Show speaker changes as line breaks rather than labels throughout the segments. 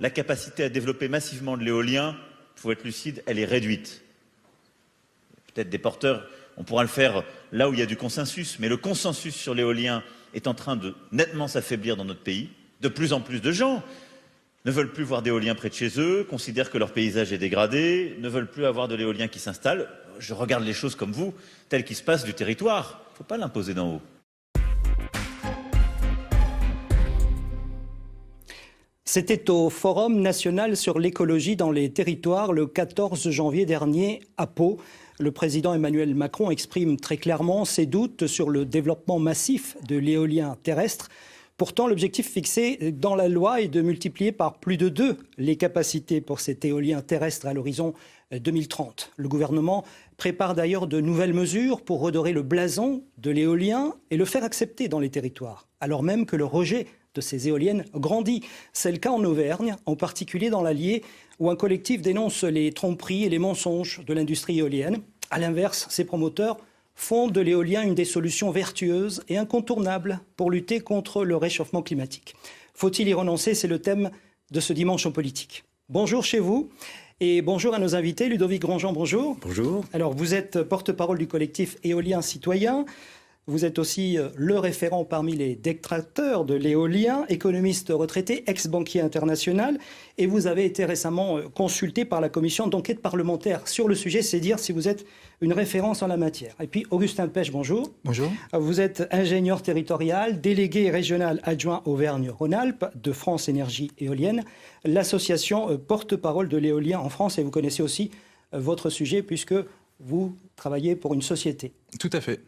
la capacité à développer massivement de l'éolien, il faut être lucide, elle est réduite. Peut-être des porteurs, on pourra le faire là où il y a du consensus, mais le consensus sur l'éolien est en train de nettement s'affaiblir dans notre pays. De plus en plus de gens ne veulent plus voir d'éolien près de chez eux, considèrent que leur paysage est dégradé, ne veulent plus avoir de l'éolien qui s'installe. Je regarde les choses comme vous, telles qu'ils se passent du territoire. Il ne faut pas l'imposer d'en haut.
C'était au Forum national sur l'écologie dans les territoires le 14 janvier dernier à Pau. Le président Emmanuel Macron exprime très clairement ses doutes sur le développement massif de l'éolien terrestre. Pourtant, l'objectif fixé dans la loi est de multiplier par plus de 2 les capacités pour cet éolien terrestre à l'horizon 2030. Le gouvernement prépare d'ailleurs de nouvelles mesures pour redorer le blason de l'éolien et le faire accepter dans les territoires, alors même que le rejet de ces éoliennes grandit. C'est le cas en Auvergne, en particulier dans l'Allier, où un collectif dénonce les tromperies et les mensonges de l'industrie éolienne. À l'inverse, ces promoteurs font de l'éolien une des solutions vertueuses et incontournables pour lutter contre le réchauffement climatique. Faut-il y renoncer? C'est le thème de ce dimanche en politique. Bonjour chez vous et bonjour à nos invités. Ludovic Grandjean, bonjour.
Bonjour.
Alors, vous êtes porte-parole du collectif Éolien Citoyen. Vous êtes aussi le référent parmi les détracteurs de l'éolien, économiste retraité, ex-banquier international. Et vous avez été récemment consulté par la commission d'enquête parlementaire sur le sujet. C'est dire si vous êtes une référence en la matière. Et puis, Augustin Pech, bonjour.
Bonjour.
Vous êtes ingénieur territorial, délégué régional adjoint Auvergne-Rhône-Alpes de France Énergie Éolienne, l'association porte-parole de l'éolien en France. Et vous connaissez aussi votre sujet puisque vous travaillez pour une société.
Tout à fait.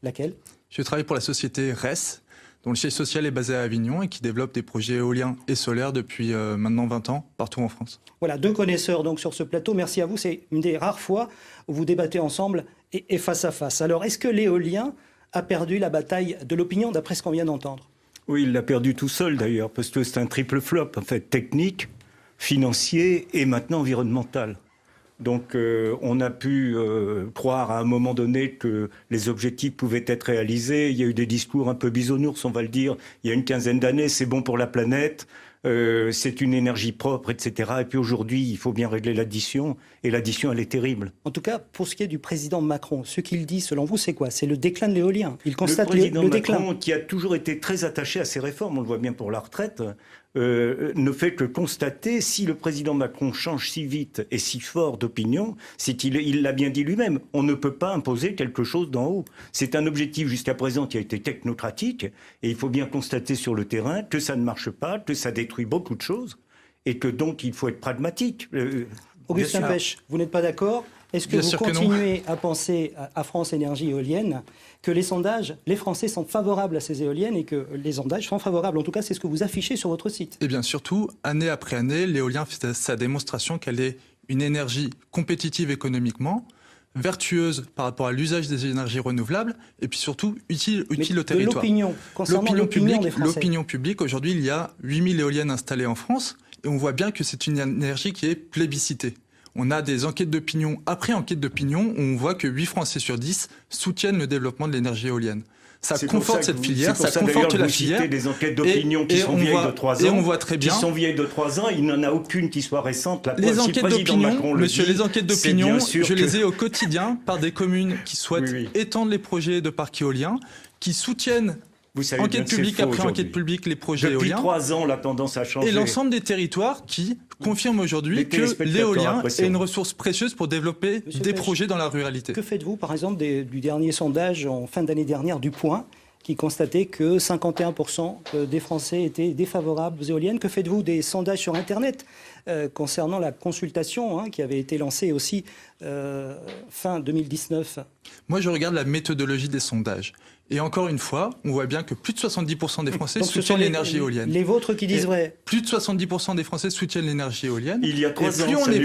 Laquelle?
Je travaille pour la société RES, dont le siège social est basé à Avignon et qui développe des projets éoliens et solaires depuis maintenant 20 ans, partout en France.
Voilà, 2 connaisseurs donc sur ce plateau. Merci à vous. C'est une des rares fois où vous débattez ensemble et face à face. Alors, est-ce que l'éolien a perdu la bataille de l'opinion, d'après ce qu'on vient d'entendre?
Oui, il l'a perdu tout seul d'ailleurs, parce que c'est un triple flop, en fait, technique, financier et maintenant environnemental. Donc on a pu croire à un moment donné que les objectifs pouvaient être réalisés. Il y a eu des discours un peu bisounours, on va le dire, il y a une quinzaine d'années, c'est bon pour la planète, c'est une énergie propre, etc. Et puis aujourd'hui, il faut bien régler l'addition, et l'addition, elle est terrible.
En tout cas, pour ce qui est du président Macron, ce qu'il dit, selon vous, c'est quoi? C'est le déclin de l'éolien. Il constate
le président
déclin.
Macron, qui a toujours été très attaché à ces réformes, on le voit bien pour la retraite, ne fait que constater, si le président Macron change si vite et si fort d'opinion, c'est qu'il l'a bien dit lui-même, on ne peut pas imposer quelque chose d'en haut. C'est un objectif jusqu'à présent qui a été technocratique, et il faut bien constater sur le terrain que ça ne marche pas, que ça détruit beaucoup de choses, et que donc il faut être pragmatique.
Augustin Pech, vous n'êtes pas d'accord? Est-ce que vous continuez à penser à France Énergie Éolienne que les sondages, les Français sont favorables à ces éoliennes et que les sondages sont favorables? En tout cas, c'est ce que vous affichez sur votre site.
Et bien surtout, année après année, l'éolien fait sa démonstration qu'elle est une énergie compétitive économiquement, vertueuse par rapport à l'usage des énergies renouvelables et puis surtout utile au territoire.
L'opinion, concernant l'opinion des Français.
L'opinion publique, aujourd'hui, il y a 8000 éoliennes installées en France et on voit bien que c'est une énergie qui est plébiscitée. On a des enquêtes d'opinion, après enquête d'opinion, où on voit que 8 Français sur 10 soutiennent le développement de l'énergie éolienne. Ça conforte cette filière, ça conforte la filière.
Des enquêtes d'opinion qui sont vieilles de 3 ans.
Et on voit très bien.
Qui sont vieilles de 3 ans, il n'en a aucune qui soit récente.
Les enquêtes d'opinion, monsieur, les enquêtes d'opinion, je les ai au quotidien par des communes qui souhaitent étendre les projets de parcs éoliens, qui soutiennent enquête publique après enquête publique les projets éoliens.
Depuis 3 ans, la tendance a changé.
Et l'ensemble des territoires qui confirment aujourd'hui que l'éolien est une ressource précieuse pour développer des projets dans la ruralité.
Que faites-vous, par exemple, du dernier sondage en fin d'année dernière du Point, qui constatait que 51% des Français étaient défavorables aux éoliennes? Que faites-vous des sondages sur Internet concernant la consultation qui avait été lancée aussi fin 2019?
Moi, je regarde la méthodologie des sondages. Et encore une fois, on voit bien que plus de 70% des Français soutiennent l'énergie éolienne.
Les vôtres qui disent vrai.
Plus de 70% des Français soutiennent l'énergie éolienne.
Il y a 3 ans,
plus on est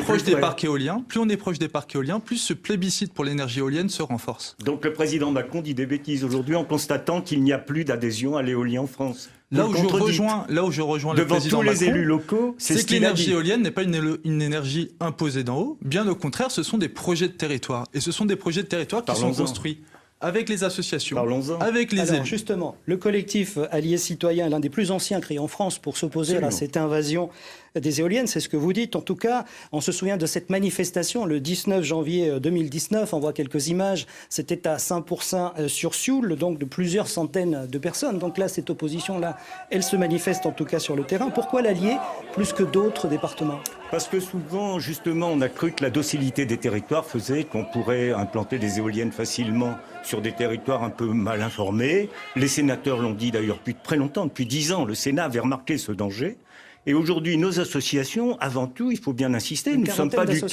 proche des parcs éoliens, plus ce plébiscite pour l'énergie éolienne se renforce.
Donc le président Macron dit des bêtises aujourd'hui en constatant qu'il n'y a plus d'adhésion à l'éolien en France.
Là où je rejoins le président Macron,
les élus locaux,
c'est que l'énergie éolienne n'est pas une énergie imposée d'en haut. Bien au contraire, ce sont des projets de territoire. Et ce sont des projets de territoire qui sont construits avec les associations, avec les élus.
Justement, le collectif Alliés Citoyens est l'un des plus anciens créés en France pour s'opposer à cette invasion des éoliennes, c'est ce que vous dites. En tout cas, on se souvient de cette manifestation le 19 janvier 2019. On voit quelques images. C'était à Saint-Pourçain sur Sioule, donc de plusieurs centaines de personnes. Donc là, cette opposition-là, elle se manifeste en tout cas sur le terrain. Pourquoi l'Allier plus que d'autres départements ?
Parce que souvent, justement, on a cru que la docilité des territoires faisait qu'on pourrait implanter des éoliennes facilement sur des territoires un peu mal informés. Les sénateurs l'ont dit d'ailleurs depuis très longtemps, depuis 10 ans, le Sénat avait remarqué ce danger. Et aujourd'hui, nos associations, avant tout, il faut bien insister, nous ne sommes pas du tout...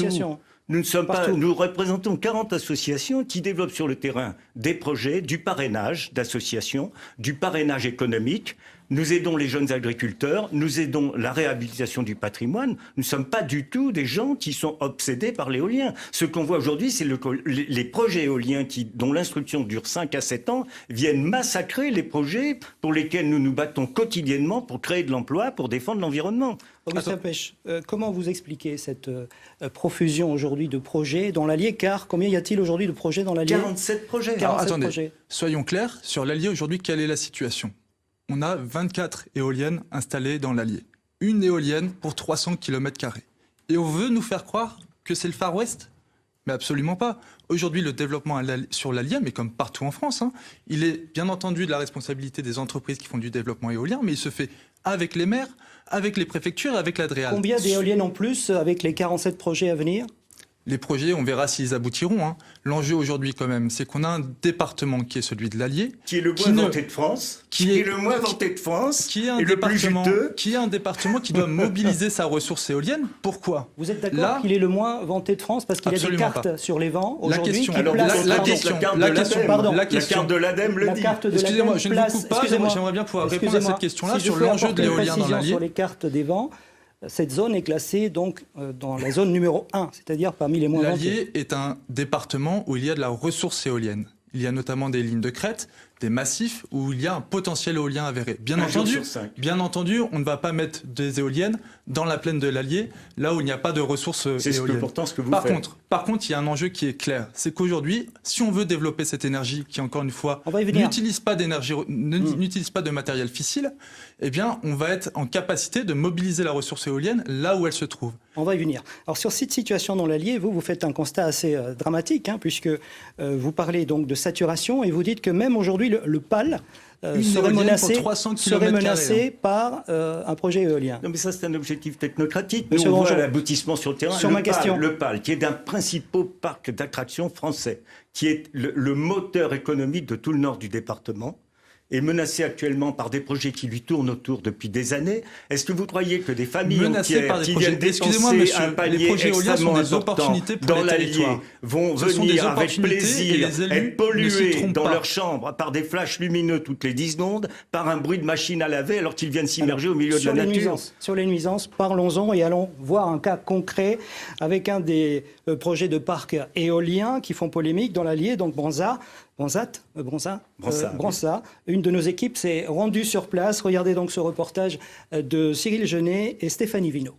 Nous représentons 40 associations qui développent sur le terrain des projets, du parrainage d'associations, du parrainage économique. Nous aidons les jeunes agriculteurs, nous aidons la réhabilitation du patrimoine. Nous ne sommes pas du tout des gens qui sont obsédés par l'éolien. Ce qu'on voit aujourd'hui, c'est les projets éoliens dont l'instruction dure 5 à 7 ans viennent massacrer les projets pour lesquels nous nous battons quotidiennement pour créer de l'emploi, pour défendre l'environnement.
Augustin Pech, comment vous expliquez cette profusion aujourd'hui de projets dans l'Allier ? Car combien y a-t-il aujourd'hui de projets dans l'Allier ?
47 projets.
47
Alors, attendez,
projets.
Soyons clairs, sur l'Allier aujourd'hui, quelle est la situation ? On a 24 éoliennes installées dans l'Allier. Une éolienne pour 300 km². Et on veut nous faire croire que c'est le Far West ? Mais absolument pas. Aujourd'hui, le développement sur l'Allier, mais comme partout en France, il est bien entendu de la responsabilité des entreprises qui font du développement éolien, mais il se fait avec les maires, avec les préfectures, avec l'Adréal.
Combien d'éoliennes en plus avec les 47 projets à venir ?
Les projets, on verra s'ils aboutiront. L'enjeu aujourd'hui, quand même, c'est qu'on a un département qui est celui de l'Allier.
Qui est le moins vanté de France. Qui est le moins vanté de France.
Qui est un département qui doit mobiliser sa ressource éolienne. Pourquoi ?
Vous êtes d'accord qu'il est le moins vanté de France parce qu'il y a des cartes sur les vents aujourd'hui qui
placent...
La carte de l'ADEME le dit.
Excusez-moi, je ne vous coupe pas. J'aimerais bien pouvoir répondre à cette question-là sur l'enjeu de l'éolien dans l'Allier.
Sur les cartes des vents. Cette zone est classée donc dans la zone numéro 1, c'est-à-dire parmi les moins vantés.
L'Allier est un département où il y a de la ressource éolienne. Il y a notamment des lignes de crête, des massifs où il y a un potentiel éolien avéré. Bien entendu, on ne va pas mettre des éoliennes dans la plaine de l'Allier, là où il n'y a pas de ressources éoliennes.
Pourtant ce que vous faites.
Par contre, il y a un enjeu qui est clair. C'est qu'aujourd'hui, si on veut développer cette énergie qui, encore une fois, n'utilise pas de matériel fissile, eh bien, on va être en capacité de mobiliser la ressource éolienne là où elle se trouve.
On va y venir. Alors, sur cette situation dans l'Allier, vous faites un constat assez dramatique, puisque vous parlez donc de saturation et vous dites que même aujourd'hui, le PAL serait menacé par un projet éolien.
Non, mais ça, c'est un objectif technocratique. Nous, on voit l'aboutissement sur le terrain. Le PAL, qui est d'un principal parc d'attractions français, qui est le moteur économique de tout le nord du département, est menacé actuellement par des projets qui lui tournent autour depuis des années. Est-ce que vous croyez que des familles entières qui viennent dépenser un palier extrêmement important dans l'Allier vont venir avec plaisir être pollués dans leur chambre par des flashs lumineux toutes les 10 secondes, par un bruit de machine à laver alors qu'ils viennent s'immerger au milieu de la nature?
Sur les nuisances, parlons-en et allons voir un cas concret avec un des projets de parcs éoliens qui font polémique dans l'Allier, donc Bransat. Une de nos équipes s'est rendue sur place. Regardez donc ce reportage de Cyril Genet et Stéphanie Vino.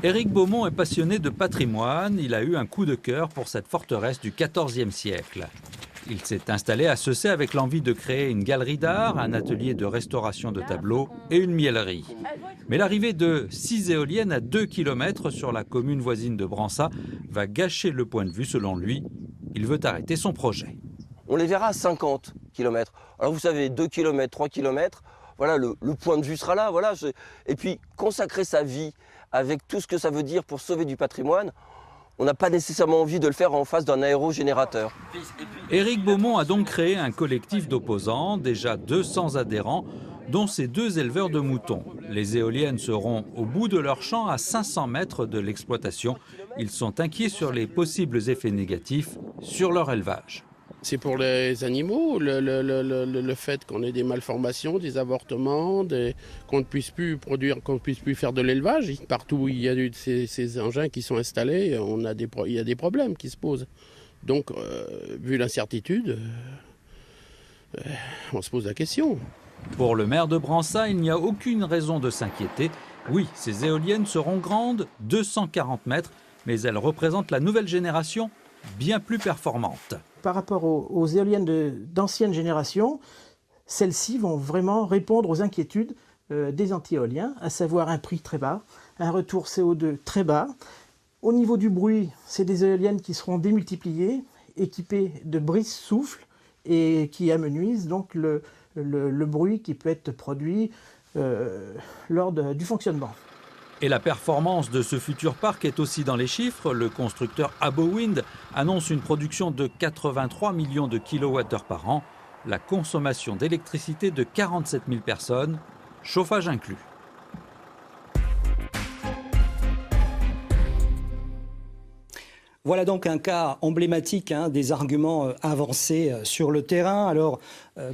Éric Beaumont est passionné de patrimoine. Il a eu un coup de cœur pour cette forteresse du XIVe siècle. Il s'est installé à Cessay avec l'envie de créer une galerie d'art, un atelier de restauration de tableaux et une miellerie. Mais l'arrivée de 6 éoliennes à 2 km sur la commune voisine de Bransat va gâcher le point de vue selon lui. Il veut arrêter son projet.
On les verra à 50 km. Alors vous savez, 2 km, 3 km, voilà, le point de vue sera là. Voilà. Et puis consacrer sa vie avec tout ce que ça veut dire pour sauver du patrimoine, on n'a pas nécessairement envie de le faire en face d'un aérogénérateur.
Éric Beaumont a donc créé un collectif d'opposants, déjà 200 adhérents, dont ces 2 éleveurs de moutons. Les éoliennes seront au bout de leur champ à 500 mètres de l'exploitation. Ils sont inquiets sur les possibles effets négatifs sur leur élevage.
C'est pour les animaux, le fait qu'on ait des malformations, des avortements, qu'on ne puisse plus produire, qu'on ne puisse plus faire de l'élevage. Partout où il y a ces engins qui sont installés, il y a des problèmes qui se posent. Donc, vu l'incertitude, on se pose la question.
Pour le maire de Bransat, il n'y a aucune raison de s'inquiéter. Oui, ces éoliennes seront grandes, 240 mètres, mais elles représentent la nouvelle génération bien plus performante.
Par rapport aux éoliennes d'ancienne génération, celles-ci vont vraiment répondre aux inquiétudes des anti-éoliens, à savoir un prix très bas, un retour CO2 très bas. Au niveau du bruit, c'est des éoliennes qui seront démultipliées, équipées de brise-souffle et qui amenuisent donc le bruit qui peut être produit lors du fonctionnement.
Et la performance de ce futur parc est aussi dans les chiffres. Le constructeur AboWind annonce une production de 83 millions de kilowattheures par an, la consommation d'électricité de 47 000 personnes, chauffage inclus.
Voilà donc un cas emblématique des arguments avancés sur le terrain. Alors,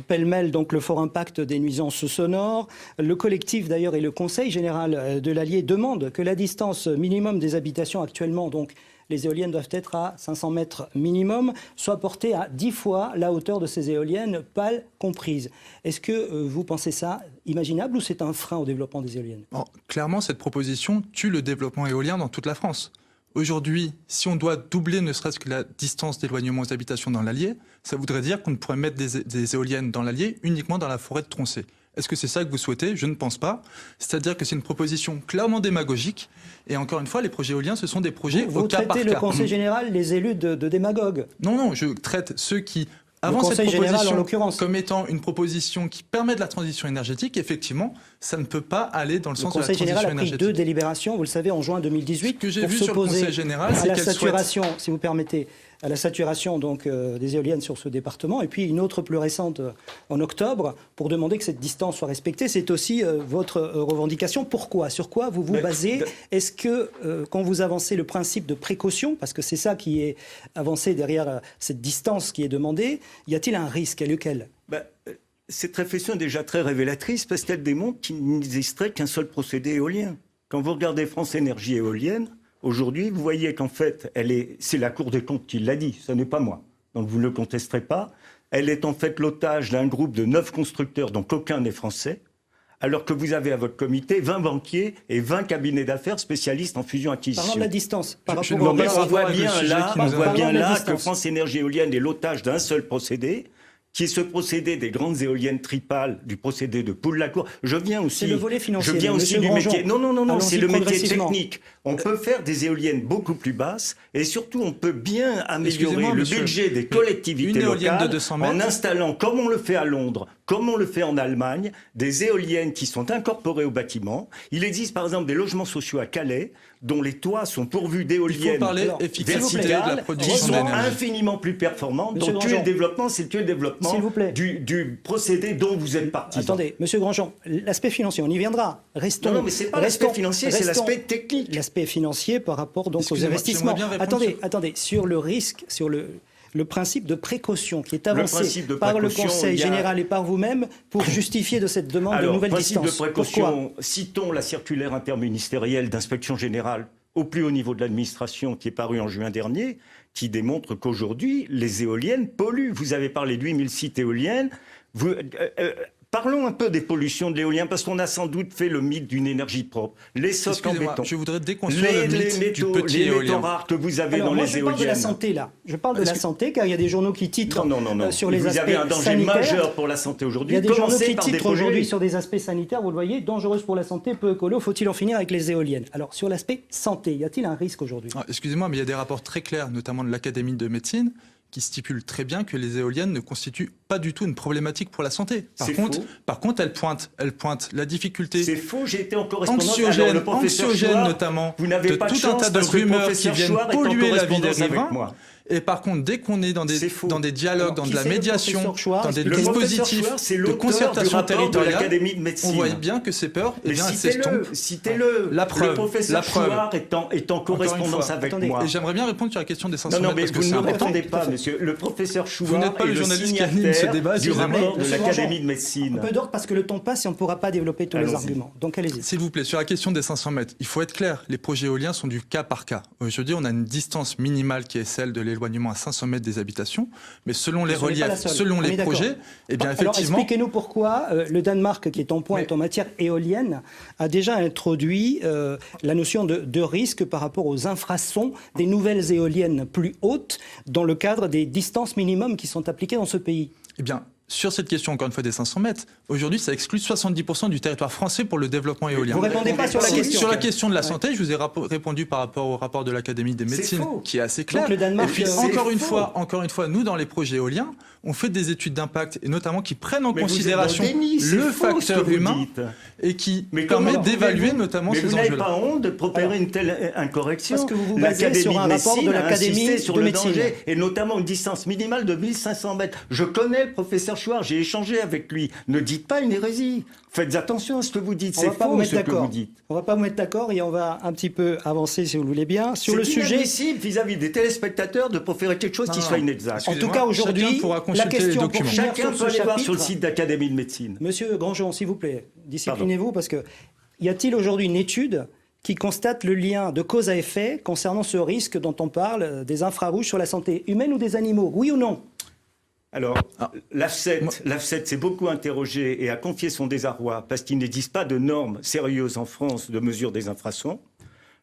pêle-mêle, donc le fort impact des nuisances sonores. Le collectif d'ailleurs et le Conseil général de l'Allier demandent que la distance minimum des habitations actuellement, donc les éoliennes doivent être à 500 mètres minimum, soit portée à 10 fois la hauteur de ces éoliennes, pales comprises. Est-ce que vous pensez ça imaginable ou c'est un frein au développement des éoliennes ?
Bon, clairement, cette proposition tue le développement éolien dans toute la France. Aujourd'hui, si on doit doubler ne serait-ce que la distance d'éloignement aux habitations dans l'Allier, ça voudrait dire qu'on ne pourrait mettre des éoliennes dans l'Allier uniquement dans la forêt de Troncé. Est-ce que c'est ça que vous souhaitez ? Je ne pense pas. C'est-à-dire que c'est une proposition clairement démagogique. Et encore une fois, les projets éoliens, ce sont des projets au cas par cas.
Vous traitez le Conseil général, les élus de démagogues ?
Non, je traite ceux qui...
Avant cette proposition
comme étant une proposition qui permet de la transition énergétique, effectivement, ça ne peut pas aller dans le sens de la transition énergétique.
Le Conseil général a pris 2 délibérations, vous le savez, en juin 2018.
Ce que j'ai vu sur le Conseil général, c'est
qu'elle saturation, si vous permettez, à la saturation donc, des éoliennes sur ce département, et puis une autre plus récente en octobre, pour demander que cette distance soit respectée. C'est aussi votre revendication. Pourquoi ? Sur quoi vous vous basez ? Est-ce que, quand vous avancez le principe de précaution, parce que c'est ça qui est avancé derrière cette distance qui est demandée, y a-t-il un risque ? Et lequel ?
Cette réflexion est déjà très révélatrice parce qu'elle démontre qu'il n'existerait qu'un seul procédé éolien. Quand vous regardez France Énergie éolienne, aujourd'hui, vous voyez qu'en fait, c'est la Cour des comptes qui l'a dit, ce n'est pas moi. Donc vous ne le contesterez pas. Elle est en fait l'otage d'un groupe de 9 constructeurs, dont aucun n'est français, alors que vous avez à votre comité 20 banquiers et 20 cabinets d'affaires spécialistes en fusion-acquisition.
Parlons de la distance.
On voit bien là que France Énergie éolienne est l'otage d'un seul procédé, qui est ce procédé des grandes éoliennes tripales, du procédé de Poulle-la-Cour. Je viens aussi.
C'est le volet financier.
Je viens aussi du métier. Non, c'est le métier technique. On peut faire des éoliennes beaucoup plus basses et surtout on peut bien améliorer le budget des collectivités locales en installant, comme on le fait à Londres, comme on le fait en Allemagne, des éoliennes qui sont incorporées au bâtiment. Il existe par exemple des logements sociaux à Calais dont les toits sont pourvus d'éoliennes verticales qui sont infiniment plus performantes. Donc tuer le développement, c'est tuer le développement du procédé dont vous êtes partisan.
Attendez, Monsieur Grandjean, l'aspect financier, on y viendra. Restons.
Non, mais c'est pas l'aspect financier, c'est l'aspect technique.
L'aspect financier par rapport donc aux investissements. Attendez, sur le risque, sur le principe de précaution qui est avancé par le Conseil général et par vous-même pour justifier de cette demande de nouvelle distance.
Principe de précaution, citons la circulaire interministérielle d'inspection générale au plus haut niveau de l'administration qui est parue en juin dernier, qui démontre qu'aujourd'hui, les éoliennes polluent. Vous avez parlé de 8000 sites éoliennes. Parlons un peu des pollutions de l'éolien, parce qu'on a sans doute fait le mythe d'une énergie propre. Les socs en béton.
Je voudrais déconstruire le mythe du petit éolien.
Les métaux rares que vous avez dans les éoliennes.
Je parle de la santé, là. Je parle de la santé, car il y a des journaux qui titrent sur les aspects sanitaires.
Vous avez un danger majeur pour la santé aujourd'hui.
Il y a des journaux qui titrent aujourd'hui sur des aspects sanitaires, vous le voyez, dangereuse pour la santé, peu écolo, faut-il en finir avec les éoliennes ? Alors, sur l'aspect santé, y a-t-il un risque aujourd'hui ?
Excusez-moi, mais il y a des rapports très clairs, notamment de l'Académie de médecine, qui stipule très bien que les éoliennes ne constituent pas du tout une problématique pour la santé. Par contre, elle pointe la difficulté.
C'est faux, j'ai été en correspondance avec le professeur
anxiogène notamment,
vous n'avez
de
pas
tout un tas de rumeurs qui viennent polluer la vie des riverains. Et par contre, dès qu'on est dans des dialogues, dans de la médiation, dans des dispositifs de concertation territoriale, on voit bien que ces peurs, elles s'estompent.
Citez-le. Le professeur Chouard est en correspondance avec moi.
Et j'aimerais bien répondre sur la question des 500 mètres.
Non, mais vous ne me répondez pas, monsieur. Le professeur Chouard
vous n'êtes pas le journaliste qui anime ce débat
du rapport de l'Académie de médecine.
Un peu d'ordre parce que le temps passe et on ne pourra pas développer tous les arguments. Donc allez-y.
S'il vous plaît, sur la question des 500 mètres, il faut être clair. Les projets éoliens sont du cas par cas. Aujourd'hui, on a une distance minimale qui est celle de l'éloignement à 500 mètres des habitations, mais selon les reliefs, selon les projets, eh bien effectivement...
Alors expliquez-nous pourquoi le Danemark, qui est en pointe en matière éolienne, a déjà introduit la notion de risque par rapport aux infrasons des nouvelles éoliennes plus hautes dans le cadre des distances minimums qui sont appliquées dans ce pays.
Eh bien, sur cette question, encore une fois, des 500 mètres, aujourd'hui, ça exclut 70% du territoire français pour le développement éolien.
Vous répondez pas sur la question.
Sur la question de la santé, je vous ai répondu par rapport au rapport de l'Académie des médecines, qui est assez clair.
Donc, le Danemark,
et puis,
c'est
encore une fois, nous, dans les projets éoliens, on fait des études d'impact, et notamment qui prennent en considération le facteur humain et qui permettent d'évaluer notamment ces enjeux-là.
Mais vous n'avez pas honte de propérer une telle incorrection?
Parce que vous vous basez sur un rapport de l'Académie
sur
de
le
médecine.
danger, et notamment une distance minimale de 1500 mètres. Je connais le professeur Chouard, j'ai échangé avec lui. Ne dites pas une hérésie. Faites attention à ce que vous dites, c'est faux ce que vous dites.
On ne va pas vous mettre d'accord et on va un petit peu avancer, si vous le voulez bien, sur le sujet.
C'est inadmissible vis-à-vis des téléspectateurs de proférer quelque chose qui soit inexact.
En tout cas, aujourd'hui, la question pour
chacun peut aller voir sur le site d'Académie de médecine.
Monsieur Grandjean, s'il vous plaît, disciplinez-vous, parce que y a-t-il aujourd'hui une étude qui constate le lien de cause à effet concernant ce risque dont on parle, des infrarouges sur la santé humaine ou des animaux? Oui ou non?
Alors, l'AFSET s'est beaucoup interrogé et a confié son désarroi parce qu'il n'existe pas de normes sérieuses en France de mesure des infrasons.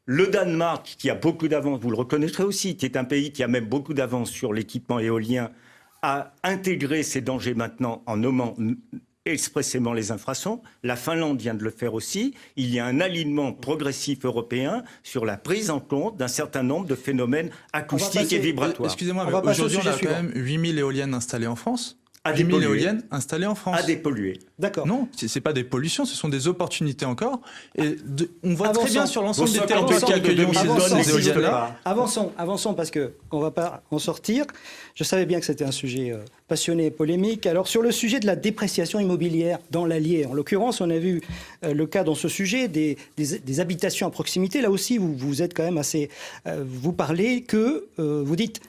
Le Danemark, qui a beaucoup d'avance, vous le reconnaîtrez aussi, qui est un pays qui a même beaucoup d'avance sur l'équipement éolien, a intégré ces dangers maintenant en nommant expressément les infrasons. La Finlande vient de le faire aussi. Il y a un alignement progressif européen sur la prise en compte d'un certain nombre de phénomènes acoustiques et vibratoires.
Excusez-moi, mais aujourd'hui, on a quand même 8000 éoliennes installées en France.
À
8 000 éoliennes installées en France.
À dépolluer.
D'accord.
Non, ce n'est pas des pollutions, ce sont des opportunités encore. Et on voit très bien sur l'ensemble des territoires qui accueillent ces éoliennes-là.
Avançons, parce qu'on ne va pas en sortir. Je savais bien que c'était un sujet passionné et polémique. Alors, sur le sujet de la dépréciation immobilière dans l'Allier, en l'occurrence, on a vu le cas dans ce sujet des habitations à proximité. Là aussi, vous êtes quand même assez... vous parlez que... vous dites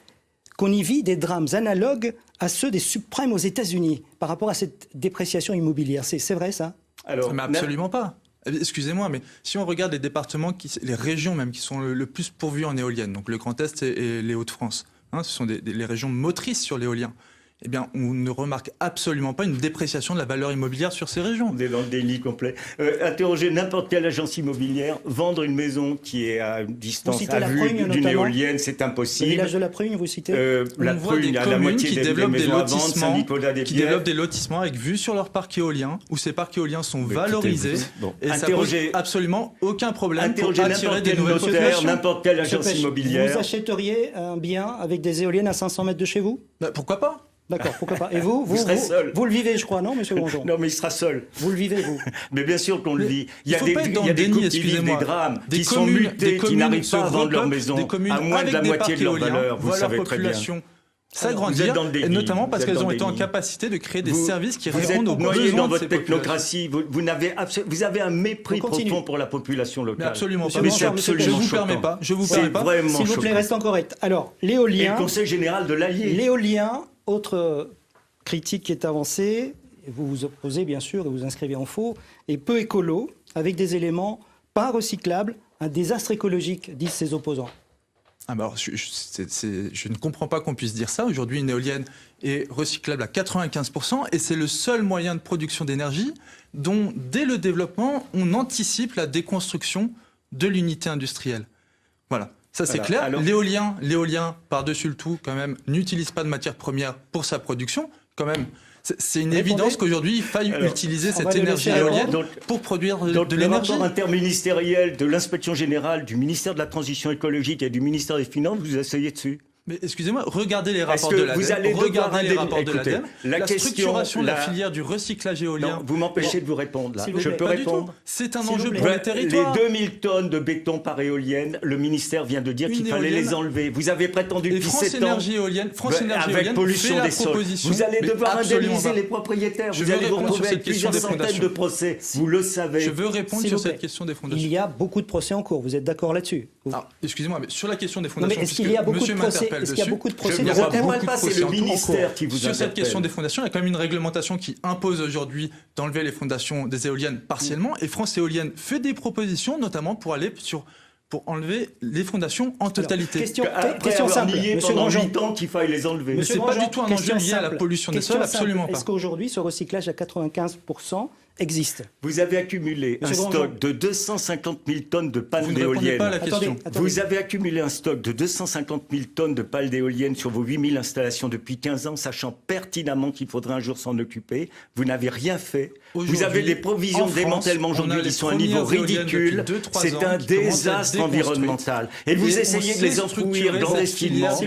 qu'on y vit des drames analogues à ceux des subprimes aux États-Unis par rapport à cette dépréciation immobilière. C'est vrai, ça?
Alors, mais absolument pas. Excusez-moi, mais si on regarde les départements, les régions même qui sont le plus pourvues en éoliennes, donc le Grand Est et les Hauts-de-France, ce sont les régions motrices sur l'éolien, eh bien, on ne remarque absolument pas une dépréciation de la valeur immobilière sur ces régions.
On est dans le déni complet. Interroger n'importe quelle agence immobilière, vendre une maison qui est à une distance à vue d'une éolienne, c'est impossible.
Le village de la Prugne, vous citez
La Prugne, à la moitié qui développent des lotissements, qui développent des lotissements avec vue sur leur parc éolien, où ces parcs éoliens sont valorisés, et ça pose absolument aucun problème pour attirer des nouvelles populations.
N'importe quelle agence immobilière.
Vous achèteriez un bien avec des éoliennes à 500 mètres de chez vous?
Pourquoi pas?
D'accord, pourquoi pas. Et vous
serez seul.
Vous le vivez, je crois, non, monsieur Grandjean?
Non, mais il sera seul.
Vous le vivez, vous?
Mais bien sûr qu'on le vit. Il y a des
couples
qui vivent des drames, qui sont mutés, qui n'arrivent pas à vendre leur maison à moins de la moitié de leur valeur. Vous savez très bien.
S'agrandir, et notamment parce qu'elles ont été en capacité de créer des services qui répondent aux besoins de ces populations.
Dans votre technocratie, vous avez un mépris profond pour la population locale.
Mais absolument pas.
Mais c'est absolument
je vous permets pas.
S'il vous plaît, restant correct. Alors, l'éolien...
Et le Conseil général de l'Allier.
L'éolien, autre critique qui est avancée, vous vous opposez bien sûr et vous inscrivez en faux, est peu écolo, avec des éléments pas recyclables, un désastre écologique, disent ses opposants.
Alors, je ne comprends pas qu'on puisse dire ça. Aujourd'hui, une éolienne est recyclable à 95% et c'est le seul moyen de production d'énergie dont, dès le développement, on anticipe la déconstruction de l'unité industrielle. Voilà. Ça, c'est clair. Alors... L'éolien, par-dessus le tout, quand même, n'utilise pas de matière première pour sa production. Quand même, c'est une évidence qu'aujourd'hui, il faille utiliser cette énergie éolienne pour produire de l'énergie.
Le rapport interministériel de l'inspection générale, du ministère de la Transition écologique et du ministère des Finances, vous asseyez dessus.
Mais excusez-moi, regardez les rapports de l'ADEME. Regardez les rapports de l'ADEME. La structuration de la filière du recyclage éolien.
Non, vous m'empêchez de vous répondre là. Je peux répondre.
C'est un enjeu pour les territoires.
Les 2000 tonnes de béton par éolienne, le ministère vient de dire qu'il fallait les enlever. Vous avez prétendu depuis 7 ans.
France Énergie
avec pollution des sols. Vous allez devoir indemniser les propriétaires. Vous allez vous retrouver avec plusieurs centaines de procès. Vous le savez.
Je veux répondre sur cette question des fondations.
Il y a beaucoup de procès en cours. Vous êtes d'accord là-dessus?
Excusez-moi, mais sur la question des fondations,
est-ce qu'il y a beaucoup de procès? Est-ce qu'il y a beaucoup de procès?
C'est le ministère qui vous
sur cette question des fondations, il y a quand même une réglementation qui impose aujourd'hui d'enlever les fondations des éoliennes partiellement. Et France Éolienne fait des propositions, notamment pour aller pour enlever les fondations en totalité.
Question simple,
Monsieur Grandjean, qu'il faille les enlever.
Mais c'est pas du tout un enjeu lié à la pollution des sols, absolument pas.
Est-ce qu'aujourd'hui, ce recyclage à 95% existe.
Vous avez accumulé un
Monsieur
stock de 250 000 tonnes de
Vous
pales
ne répondez pas à
d'éoliennes.
la question.
Vous avez accumulé un stock de 250 000 tonnes de pales d'éoliennes sur vos 8 000 installations depuis 15 ans, sachant pertinemment qu'il faudrait un jour s'en occuper. Vous n'avez rien fait. Vous avez des provisions de démantèlement aujourd'hui qui sont à un niveau ridicule. C'est un désastre environnemental. Et vous essayez de les enfouir clandestinement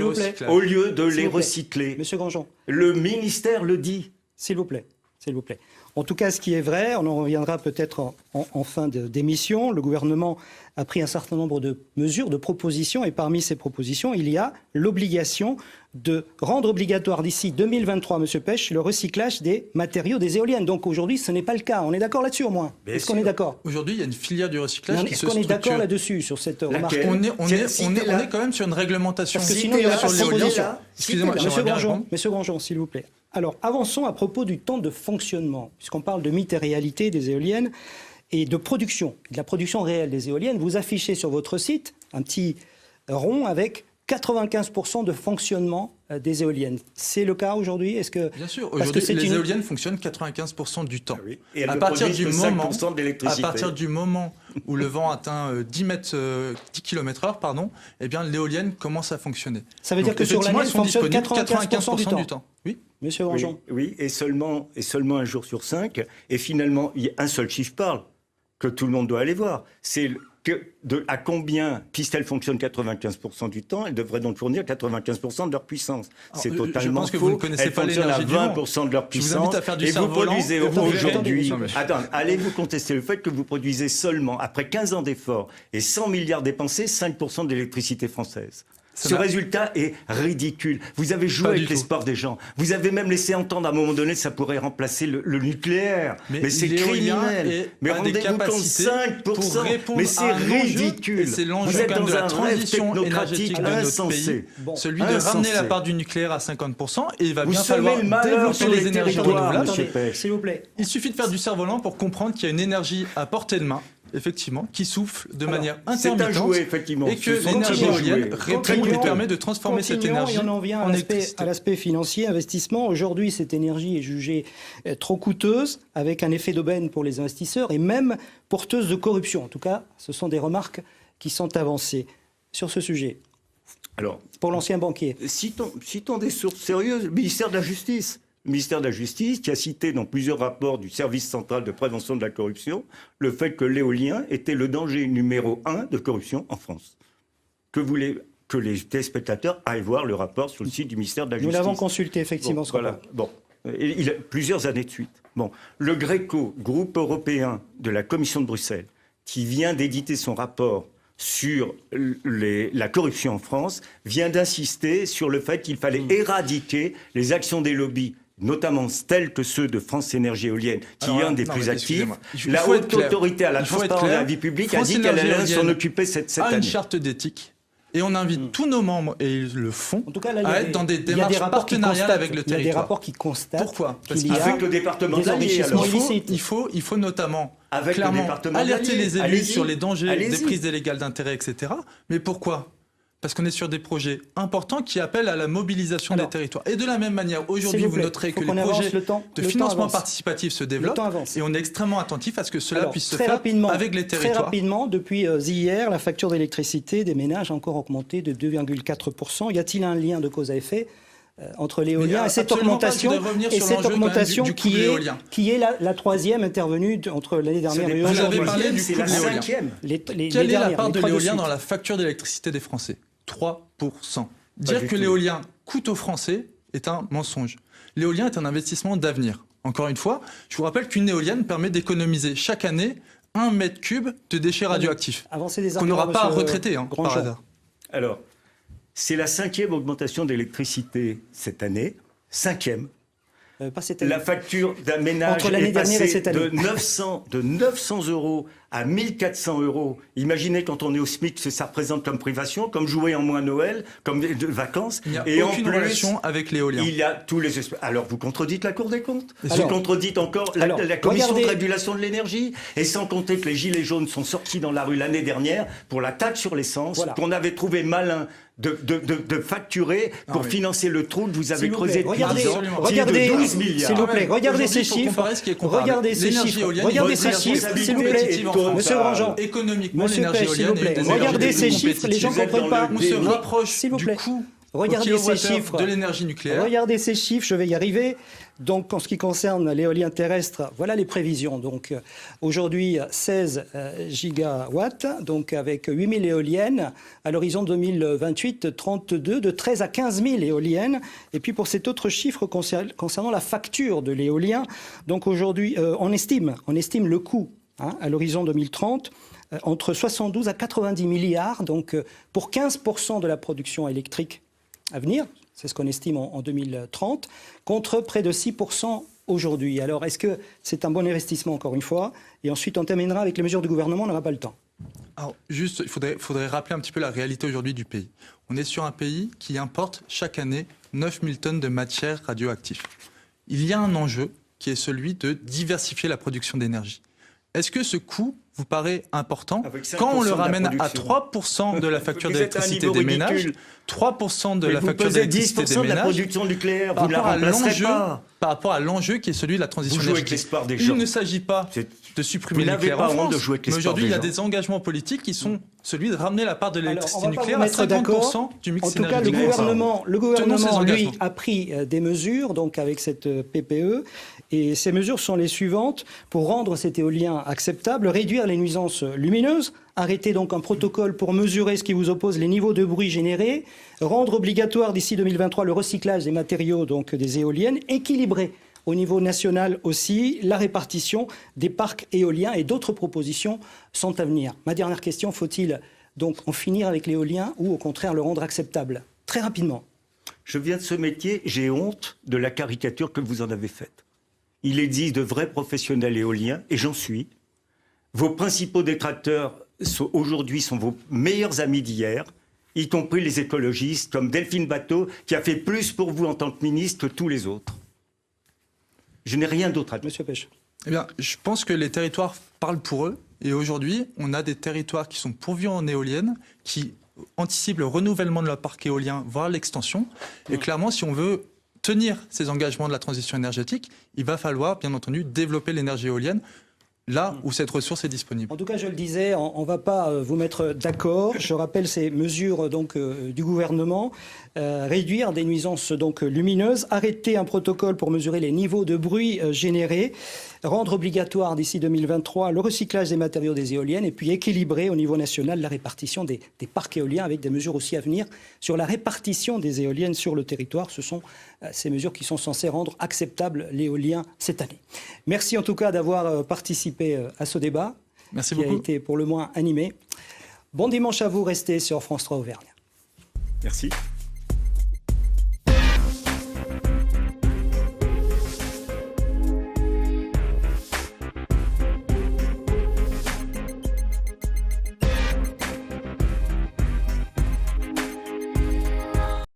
au lieu de les recycler.
Monsieur Grandjean.
Le ministère le dit.
S'il vous plaît, s'il vous plaît. En tout cas, ce qui est vrai, on en reviendra peut-être en fin d'émission, le gouvernement a pris un certain nombre de mesures, de propositions, et parmi ces propositions, il y a l'obligation de rendre obligatoire d'ici 2023, Monsieur Pech, le recyclage des matériaux des éoliennes. Donc aujourd'hui, ce n'est pas le cas. On est d'accord là-dessus au moins? Est-ce qu'on est d'accord?
Aujourd'hui, il y a une filière du recyclage qui se structure.
Est-ce qu'on est d'accord là-dessus, sur cette remarque?
On est quand même sur une réglementation.
Parce que sinon, il y a
sur l'éolien.
Excusez-moi, Monsieur Grandjean, s'il vous plaît. Alors, avançons à propos du temps de fonctionnement, puisqu'on parle de matérialité des éoliennes et de production, de la production réelle des éoliennes. Vous affichez sur votre site un petit rond avec 95% de fonctionnement des éoliennes. C'est le cas aujourd'hui? Est-ce que
Bien sûr, aujourd'hui, les éoliennes fonctionnent 95% du temps.
Oui. Et
à partir du moment où le vent atteint 10 km/h, eh bien l'éolienne commence à fonctionner.
Ça veut dire que sur l'année, elle fonctionne 95%
du temps. Oui.
Monsieur Grandjean.
Oui, et seulement un jour sur 5. Et finalement, il y a un seul chiffre parle que tout le monde doit aller voir. C'est à combien, puisqu'elle fonctionne 95% du temps, elle devrait donc fournir 95% de leur puissance. C'est totalement faux.
Je pense que vous ne connaissez pas l'énergie du monde.
20% de leur puissance.
Je vous invite à faire du
et vous produisez aujourd'hui...
Attendez,
allez-vous contester le fait que vous produisez seulement, après 15 ans d'efforts et 100 milliards dépensés, 5% d'électricité française. Ce résultat est ridicule. Vous avez joué avec l'espoir des gens. Vous avez même laissé entendre à un moment donné que ça pourrait remplacer le nucléaire. Mais c'est criminel. Mais rendez-vous compte, 5%. Mais c'est ridicule.
C'est l'enjeu de la transition énergétique de notre pays. Celui de ramener la part du nucléaire à 50%. Et il va bien falloir développer les énergies renouvelables.
S'il vous plaît.
Il suffit de faire du cerf-volant pour comprendre qu'il y a une énergie à portée de main, effectivement, qui souffle de manière intermittente.
C'est un jouet, effectivement.
Et que l'énergie éolienne répond et permet de transformer cette énergie
en électricité. À l'aspect financier, investissement. Aujourd'hui, cette énergie est jugée trop coûteuse, avec un effet d'aubaine pour les investisseurs et même porteuse de corruption. En tout cas, ce sont des remarques qui sont avancées sur ce sujet.
Alors,
pour l'ancien banquier.
Citons des sources sérieuses. Le ministère de la Justice. Le ministère de la Justice, qui a cité dans plusieurs rapports du Service central de prévention de la corruption, le fait que l'éolien était le danger numéro 1 de corruption en France. Que les téléspectateurs aillent voir le rapport sur le site du ministère de la Justice.
Nous l'avons consulté, effectivement, ce rapport.
Bon. Il a plusieurs années de suite. Bon. Le GRECO, groupe européen de la Commission de Bruxelles, qui vient d'éditer son rapport sur la corruption en France, vient d'insister sur le fait qu'il fallait éradiquer les actions des lobbies, notamment tels que ceux de France Énergie Éolienne, qui est un des plus actifs. La haute autorité à la transparence de la vie publique a dit qu'elle allait s'en occuper cette année.
Une charte d'éthique. Et on invite tous nos membres, et ils le font,
en tout cas, là,
à être dans des démarches partenariales avec le territoire.
Il y a des rapports qui constatent.
Pourquoi?
Parce qu'il y a
avec le département
des enrichissements illicites.
Il faut notamment
avec
clairement alerter les élus sur les dangers des prises illégales d'intérêt, etc. Mais pourquoi? Parce qu'on est sur des projets importants qui appellent à la mobilisation des territoires. Et de la même manière, aujourd'hui, vous noterez que les projets de financement participatif se développent et on est extrêmement attentif à ce que cela puisse se faire avec les territoires.
Très rapidement, depuis hier, la facture d'électricité des ménages a encore augmenté de 2,4%. Y a-t-il un lien de cause à effet entre l'éolien et cette augmentation, qui est la troisième intervenue entre l'année dernière et aujourd'hui?
Vous avez parlé du coût de l'éolien. Quelle est la part de l'éolien dans la facture d'électricité des Français? 3%. Dire que l'éolien coûte aux Français est un mensonge. L'éolien est un investissement d'avenir. Encore une fois, je vous rappelle qu'une éolienne permet d'économiser chaque année 1 mètre cube de déchets radioactifs qu'on n'aura pas à retraiter par hasard.
Alors, c'est la 5e augmentation d'électricité cette année. 5e.
Pas cette année.
La facture d'un ménage est passée de 900 € à 1 400 €. Imaginez quand on est au SMIC ce que ça représente comme privation, comme jouer en moins Noël, comme de vacances.
Il n'y a aucune relation avec l'éolien.
Il y a tous les... Alors vous contredites la Cour des comptes. Vous contredites encore la Commission de régulation de l'énergie. Et sans compter que les Gilets jaunes sont sortis dans la rue l'année dernière pour la taxe sur l'essence, qu'on avait trouvé malin de facturer pour financer le trou que vous avez
S'il vous
creusé
plaît,
depuis 10 ans,
regardez,
qui est de 12 milliards.
s'il vous plaît, regardez ces
Aujourd'hui, faut
chiffres.
comparer ce qui est comparable.
Regardez ces
L'énergie
chiffres.
éolienne,
Regardez
il
ces
faut
chiffres,
dire
s'il vous plaît.
compétitive en France.
Monsieur Grandjean.
Économiquement,
Monsieur
l'énergie
Pech, s'il vous
éolienne est
plaît.
une des
Regardez
énergies
ces
les plus
chiffres, les gens ne
compétitives.
comprennent pas.
On se rapproche
S'il vous
du
plaît.
coût
Regardez
au
ces
kilowattheure
chiffres.
de l'énergie nucléaire.
Regardez ces chiffres, je vais y arriver. Donc, en ce qui concerne l'éolien terrestre, voilà les prévisions. Donc, aujourd'hui, 16 gigawatts, donc avec 8000 éoliennes. À l'horizon 2028, 32, de 13 à 15 000 éoliennes. Et puis, pour cet autre chiffre concernant la facture de l'éolien, donc aujourd'hui, on estime le coût à l'horizon 2030 entre 72 à 90 milliards, donc pour 15% de la production électrique à venir. C'est ce qu'on estime en 2030, contre près de 6% aujourd'hui. Alors, est-ce que c'est un bon investissement, encore une fois? Et ensuite, on terminera avec les mesures du gouvernement, on n'aura pas le temps.
Alors, juste, il faudrait rappeler un petit peu la réalité aujourd'hui du pays. On est sur un pays qui importe chaque année 9000 tonnes de matières radioactives. Il y a un enjeu qui est celui de diversifier la production d'énergie. Est-ce que ce coût vous paraît important quand on le ramène à 3% de la facture d'électricité des ménages, 3% de la facture d'électricité des ménages,
de la production nucléaire,
par
vous ne la
rapport à
remplacerez pas.
par rapport à l'enjeu qui est celui de la transition
Vous jouez avec
énergétique.
l'espoir des
Il
gens.
ne s'agit pas de supprimer
Vous
le
n'avez
nucléaire
pas
en
honte de
France.
jouer avec
Mais
l'espoir
aujourd'hui, il y a
des gens.
des engagements politiques qui sont celui de ramener la part de l'électricité
Alors, on va
nucléaire
pas
à
vous mettre d'accord.
50% du mix
En tout cas,
énergétique.
le
Tenons ces
gouvernement lui,
engagements.
a pris des mesures donc avec cette PPE. Et ces mesures sont les suivantes. Pour rendre cet éolien acceptable, réduire les nuisances lumineuses, arrêter donc un protocole pour mesurer ce qui vous oppose les niveaux de bruit générés, rendre obligatoire d'ici 2023 le recyclage des matériaux donc des éoliennes, équilibrer au niveau national aussi la répartition des parcs éoliens et d'autres propositions sont à venir. Ma dernière question, faut-il donc en finir avec l'éolien ou au contraire le rendre acceptable? Très rapidement.
Je viens de ce métier, j'ai honte de la caricature que vous en avez faite. Il existe de vrais professionnels éoliens, et j'en suis. Vos principaux détracteurs aujourd'hui sont vos meilleurs amis d'hier, y compris les écologistes, comme Delphine Batho, qui a fait plus pour vous en tant que ministre que tous les autres. Je n'ai rien d'autre à dire.
Monsieur Pech.
Eh bien, je pense que les territoires parlent pour eux. Et aujourd'hui, on a des territoires qui sont pourvus en éoliennes, qui anticipent le renouvellement de leur parc éolien, voire l'extension. Et clairement, si on veut tenir ces engagements de la transition énergétique, il va falloir, bien entendu, développer l'énergie éolienne là où cette ressource est disponible.
En tout cas, je le disais, on ne va pas vous mettre d'accord. Je rappelle ces mesures donc, du gouvernement. Réduire des nuisances donc, lumineuses, arrêter un protocole pour mesurer les niveaux de bruit générés, rendre obligatoire d'ici 2023 le recyclage des matériaux des éoliennes et puis équilibrer au niveau national la répartition des parcs éoliens avec des mesures aussi à venir sur la répartition des éoliennes sur le territoire. Ce sont ces mesures qui sont censées rendre acceptable l'éolien cette année. Merci en tout cas d'avoir participé à ce débat.
Merci
qui
beaucoup.
a été pour le moins animé. Bon dimanche à vous, restez sur France 3 Auvergne.
Merci.